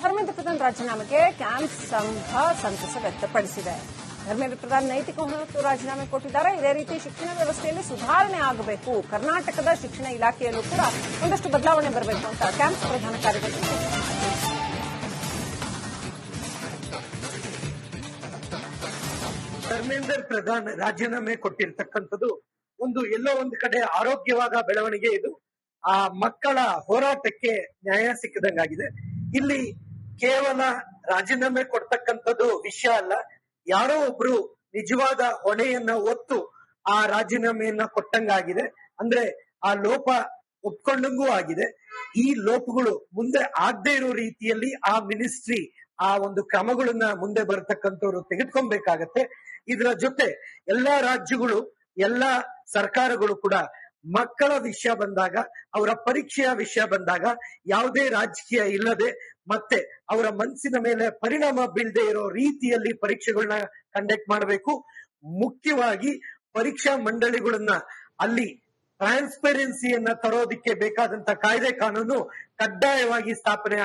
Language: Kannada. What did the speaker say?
ಧರ್ಮೇಂದ್ರ ಪ್ರಧಾನ್ ರಾಜೀನಾಮೆಗೆ ಕ್ಯಾಂಪ್ ಸಂಘ ಸಂತಸ ವ್ಯಕ್ತಪಡಿಸಿದೆ. ಧರ್ಮೇಂದ್ರ ಪ್ರಧಾನ್ ನೈತಿಕ ಹೊಣೆ ರಾಜೀನಾಮೆ ಕೊಟ್ಟಿದ್ದಾರೆ. ಇದೇ ರೀತಿ ಶಿಕ್ಷಣ ವ್ಯವಸ್ಥೆಯಲ್ಲಿ ಸುಧಾರಣೆ ಆಗಬೇಕು, ಕರ್ನಾಟಕದ ಶಿಕ್ಷಣ ಇಲಾಖೆಯಲ್ಲೂ ಕೂಡ ಒಂದಷ್ಟು ಬದಲಾವಣೆ ಬರಬೇಕು ಅಂತ ಕ್ಯಾಂಪ್ ಪ್ರಧಾನ ಕಾರ್ಯದರ್ಶಿ ಧರ್ಮೇಂದ್ರ ಪ್ರಧಾನ್ ರಾಜೀನಾಮೆ ಕೊಟ್ಟಿರ್ತಕ್ಕಂಥದ್ದು ಎಲ್ಲೋ ಒಂದು ಕಡೆ ಆರೋಗ್ಯವಾದ ಬೆಳವಣಿಗೆ. ಇದು ಆ ಮಕ್ಕಳ ಹೋರಾಟಕ್ಕೆ ನ್ಯಾಯ ಸಿಕ್ಕದಂಗಾಗಿದೆ. ಇಲ್ಲಿ ಕೇವಲ ರಾಜೀನಾಮೆ ಕೊಡ್ತಕ್ಕಂಥದ್ದು ವಿಷಯ ಅಲ್ಲ, ಯಾರೋ ಒಬ್ರು ನಿಜವಾದ ಹೊಣೆಯನ್ನ ಹೊತ್ತು ಆ ರಾಜೀನಾಮೆಯನ್ನ ಕೊಟ್ಟಂಗಾಗಿದೆ. ಅಂದ್ರೆ ಆ ಲೋಪ ಒಪ್ಕೊಂಡಂಗೂ ಆಗಿದೆ. ಈ ಲೋಪಗಳು ಮುಂದೆ ಆಗದೆ ಇರೋ ರೀತಿಯಲ್ಲಿ ಆ ಮಿನಿಸ್ಟ್ರಿ ಆ ಒಂದು ಕ್ರಮಗಳನ್ನ ಮುಂದೆ ಬರತಕ್ಕಂಥವ್ರು ತೆಗೆದುಕೊಬೇಕಾಗತ್ತೆ. ಇದರ ಜೊತೆ ಎಲ್ಲಾ ರಾಜ್ಯಗಳು, ಎಲ್ಲಾ ಸರ್ಕಾರಗಳು ಕೂಡ ಮಕ್ಕಳ ವಿಷಯ ಬಂದಾಗ, ಅವರ ಪರೀಕ್ಷೆಯ ವಿಷಯ ಬಂದಾಗ ಯಾವುದೇ ರಾಜಕೀಯ ಇಲ್ಲದೆ ಮತ್ತೆ ಅವರ ಮನಸ್ಸಿನ ಮೇಲೆ ಪರಿಣಾಮ ಬೀಳದೆ ಇರೋ ರೀತಿಯಲ್ಲಿ ಪರೀಕ್ಷೆಗಳನ್ನ ಕಂಡಕ್ಟ್ ಮಾಡಬೇಕು. ಮುಖ್ಯವಾಗಿ ಪರೀಕ್ಷಾ ಮಂಡಳಿಗಳನ್ನ ಅಲ್ಲಿ ಟ್ರಾನ್ಸ್ಪರೆನ್ಸಿಯನ್ನ ತರೋದಕ್ಕೆ ಬೇಕಾದಂತ ಕಾಯ್ದೆ ಕಾನೂನು ಕಡ್ಡಾಯವಾಗಿ ಸ್ಥಾಪನೆ